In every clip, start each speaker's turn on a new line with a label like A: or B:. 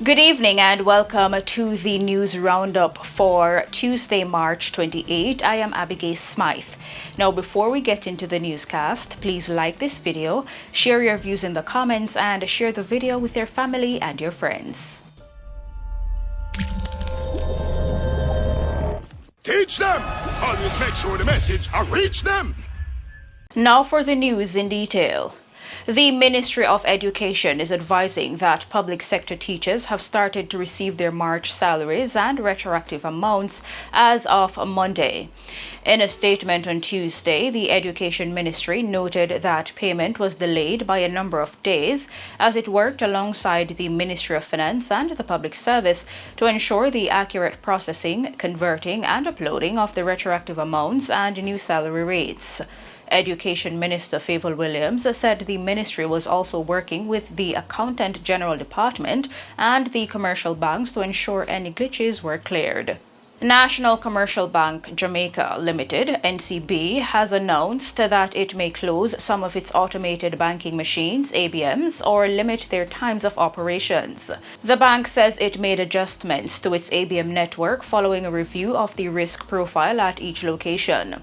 A: Good evening and welcome to the news roundup for Tuesday, March 28. I am Abigail Smythe. Now, before we get into the newscast, please like this video, share your views in the comments, and share the video with your family and your friends.
B: Teach them! Always make sure the message reach them!
A: Now for the news in detail. The Ministry of Education is advising that public sector teachers have started to receive their March salaries and retroactive amounts as of Monday. In a statement on Tuesday, the Education Ministry noted that payment was delayed by a number of days as it worked alongside the Ministry of Finance and the Public Service to ensure the accurate processing, converting, and uploading of the retroactive amounts and new salary rates. Education Minister Favour Williams said the ministry was also working with the Accountant General Department and the commercial banks to ensure any glitches were cleared. National Commercial Bank Jamaica Limited, NCB, has announced that it may close some of its automated banking machines, ABMs, or limit their times of operations. The bank says it made adjustments to its ABM network following a review of the risk profile at each location.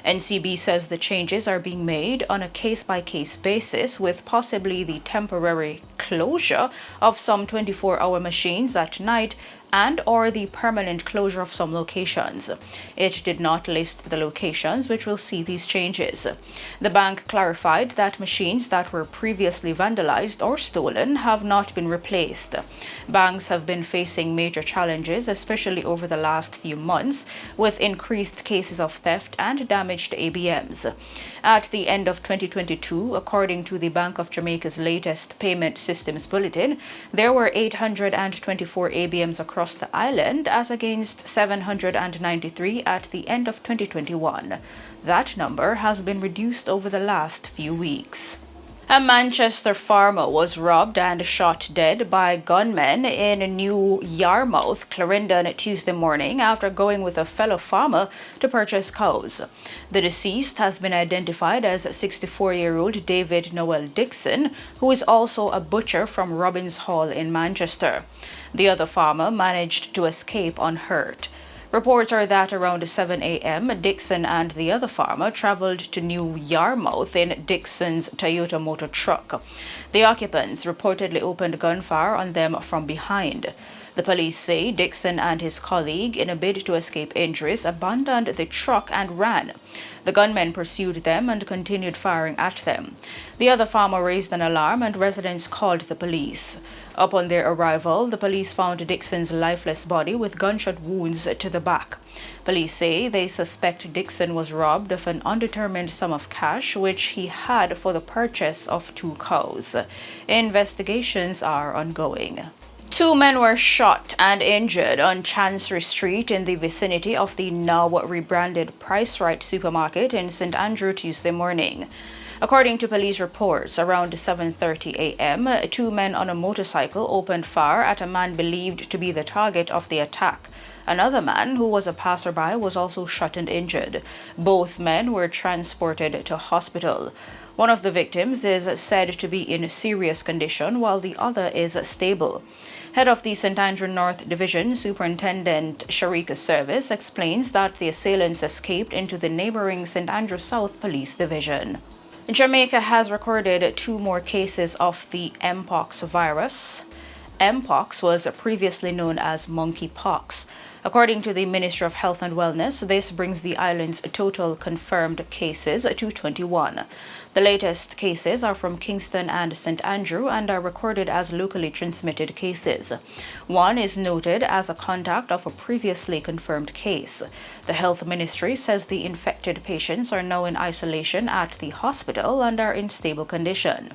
A: NCB says the changes are being made on a case-by-case basis, with possibly the temporary closure of some 24-hour machines at night and or the permanent closure of some locations. It did not list the locations which will see these changes. The bank clarified that machines that were previously vandalized or stolen have not been replaced. Banks have been facing major challenges, especially over the last few months, with increased cases of theft and damaged ABMs. At the end of 2022, according to the Bank of Jamaica's latest Payment Systems Bulletin, there were 824 ABMs across the island as against 793 at the end of 2021. That number has been reduced over the last few weeks. A Manchester farmer was robbed and shot dead by gunmen in New Yarmouth, Clarendon, Tuesday morning after going with a fellow farmer to purchase cows. The deceased has been identified as 64-year-old David Noel Dixon, who is also a butcher from Robbins Hall in Manchester. The other farmer managed to escape unhurt. Reports are that around 7 a.m., Dixon and the other farmer traveled to New Yarmouth in Dixon's Toyota motor truck. The occupants reportedly opened gunfire on them from behind. The police say Dixon and his colleague, in a bid to escape injuries, abandoned the truck and ran. The gunmen pursued them and continued firing at them. The other farmer raised an alarm and residents called the police. Upon their arrival, the police found Dixon's lifeless body with gunshot wounds to the back. Police say they suspect Dixon was robbed of an undetermined sum of cash which he had for the purchase of 2 cows. Investigations are ongoing. 2 men were shot and injured on Chancery Street in the vicinity of the now rebranded Price Right supermarket in St. Andrew Tuesday morning. According to police reports, around 7:30 a.m., 2 men on a motorcycle opened fire at a man believed to be the target of the attack. Another man, who was a passerby, was also shot and injured. Both men were transported to hospital. One of the victims is said to be in serious condition, while the other is stable. Head of the St. Andrew North Division, Superintendent Sharika Service, explains that the assailants escaped into the neighboring St. Andrew South Police Division. Jamaica has recorded 2 more cases of the Mpox virus. Mpox was previously known as monkeypox. According to the Ministry of Health and Wellness, this brings the island's total confirmed cases to 21. The latest cases are from Kingston and St. Andrew and are recorded as locally transmitted cases. One is noted as a contact of a previously confirmed case. The Health Ministry says the infected patients are now in isolation at the hospital and are in stable condition.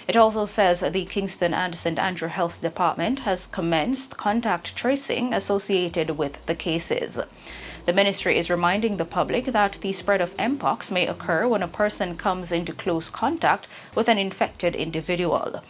A: It also says the Kingston and St. Andrew Health Department has commenced contact tracing associated with the cases. The ministry is reminding the public that the spread of Mpox may occur when a person comes into close contact with an infected individual.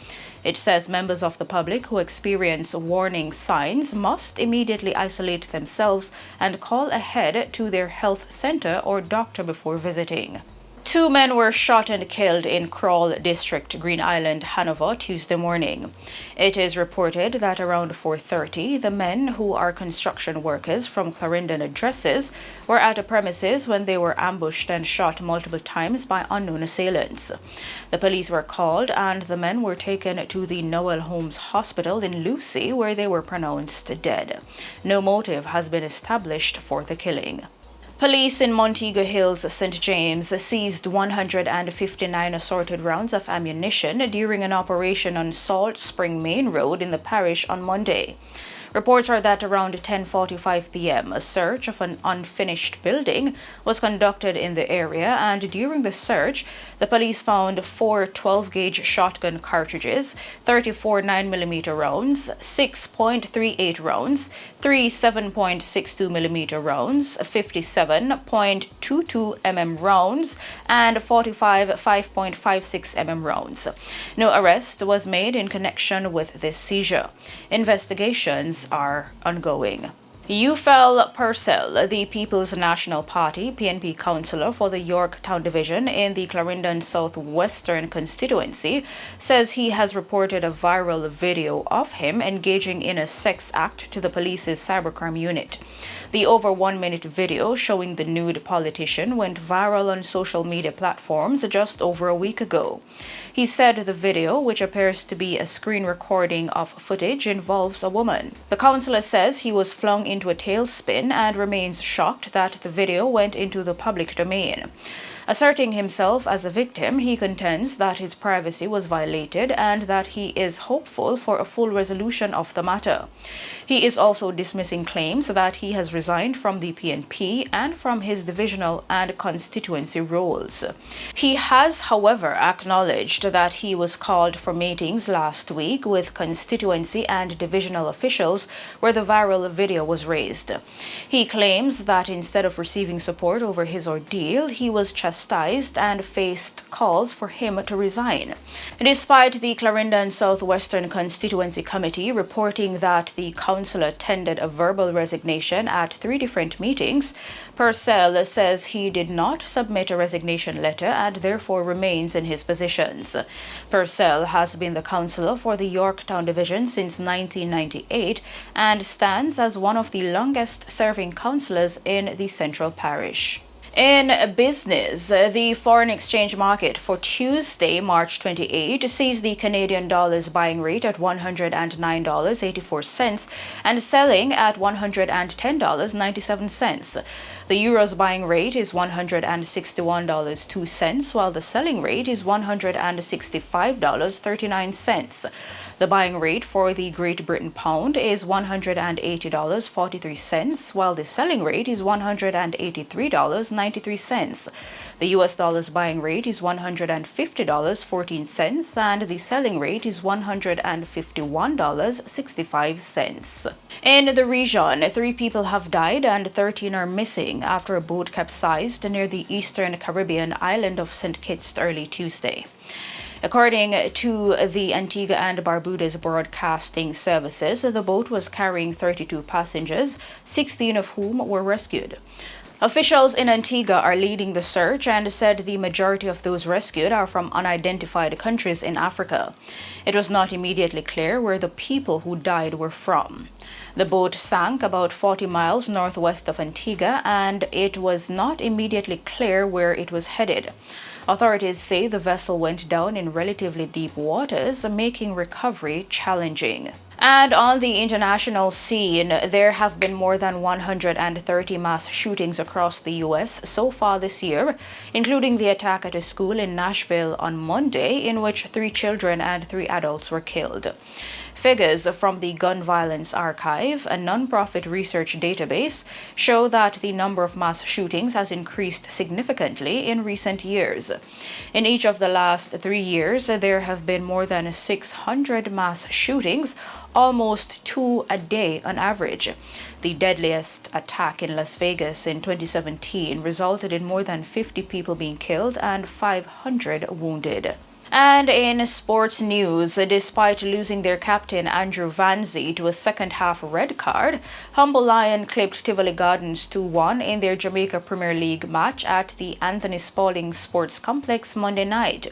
A: It says members of the public who experience warning signs must immediately isolate themselves and call ahead to their health center or doctor before visiting. Two men were shot and killed in Crawl District, Green Island, Hanover, Tuesday morning. It is reported that around 4:30, the men, who are construction workers from Clarendon addresses, were at a premises when they were ambushed and shot multiple times by unknown assailants. The police were called and the men were taken to the Noel Holmes Hospital in Lucy, where they were pronounced dead. No motive has been established for the killing. Police in Montego Hills, St. James, seized 159 assorted rounds of ammunition during an operation on Salt Spring Main Road in the parish on Monday. Reports are that around 10:45 p.m., a search of an unfinished building was conducted in the area, and during the search, the police found 4 12-gauge shotgun cartridges, 34 9mm rounds, 6.38 rounds, 3 7.62mm rounds, 57.22 mm rounds, and 45 5.56 mm rounds. No arrest was made in connection with this seizure. Investigations are ongoing. Eufel Purcell, the People's National Party PNP councillor for the Yorktown Division in the Clarendon Southwestern constituency, says he has reported a viral video of him engaging in a sex act to the police's cybercrime unit. The over 1-minute video showing the nude politician went viral on social media platforms just over a week ago. He said the video, which appears to be a screen recording of footage, involves a woman. The councillor says he was flung into a tailspin and remains shocked that the video went into the public domain. Asserting himself as a victim, he contends that his privacy was violated and that he is hopeful for a full resolution of the matter. He is also dismissing claims that he has resigned from the PNP and from his divisional and constituency roles. He has, however, acknowledged that he was called for meetings last week with constituency and divisional officials where the viral video was raised. He claims that instead of receiving support over his ordeal, he was chastised and faced calls for him to resign. Despite the Clarendon Southwestern Constituency Committee reporting that the councillor tendered a verbal resignation at 3 different meetings, Purcell says he did not submit a resignation letter and therefore remains in his positions. Purcell has been the councillor for the Yorktown Division since 1998 and stands as one of the longest-serving councillors in the Central Parish. In business, the foreign exchange market for Tuesday, March 28, sees the Canadian dollar's buying rate at $109.84 and selling at $110.97. The euro's buying rate is $161.02, while the selling rate is $165.39. The buying rate for the Great Britain pound is $180.43, while the selling rate is $183.93. The US dollar's buying rate is $150.14, and the selling rate is $151.65. In the region, 3 people have died and 13 are missing after a boat capsized near the eastern Caribbean island of St. Kitts early Tuesday. According to the Antigua and Barbuda's broadcasting services, the boat was carrying 32 passengers, 16 of whom were rescued. Officials in Antigua are leading the search and said the majority of those rescued are from unidentified countries in Africa. It was not immediately clear where the people who died were from. The boat sank about 40 miles northwest of Antigua, and it was not immediately clear where it was headed. Authorities say the vessel went down in relatively deep waters, making recovery challenging. And on the international scene, there have been more than 130 mass shootings across the U.S. so far this year, including the attack at a school in Nashville on Monday, in which 3 children and 3 adults were killed. Figures from the Gun Violence Archive, a non-profit research database, show that the number of mass shootings has increased significantly in recent years. In each of the last 3 years, there have been more than 600 mass shootings, almost 2 a day on average. The deadliest attack in Las Vegas in 2017 resulted in more than 50 people being killed and 500 wounded. And in sports news, despite losing their captain Andrew Vanzi to a second-half red card, Humble Lion clipped Tivoli Gardens 2-1 in their Jamaica Premier League match at the Anthony Spaulding Sports Complex Monday night.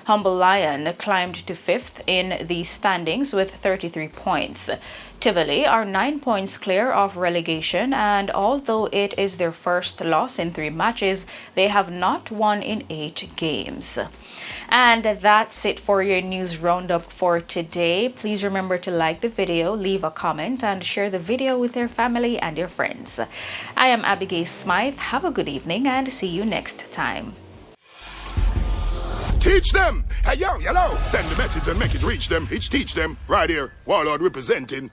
A: Humble Lion climbed to 5th in the standings with 33 points. Tivoli are 9 points clear of relegation, and although it is their first loss in 3 matches, they have not won in 8 games. And that's it for your news roundup for today. Please remember to like the video, leave a comment, and share the video with your family and your friends. I am Abigail Smythe. Have a good evening and see you next time.
B: Teach them! Hey, yo, hello! Send the message and make it reach them. It's teach them. Right here, Warlord representing.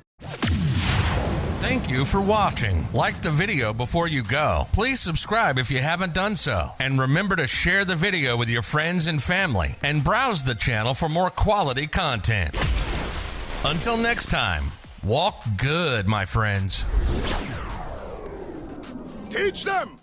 C: Thank you for watching. Like the video before you go. Please subscribe if you haven't done so. And remember to share the video with your friends and family. And browse the channel for more quality content. Until next time, walk good, my friends.
B: Teach them!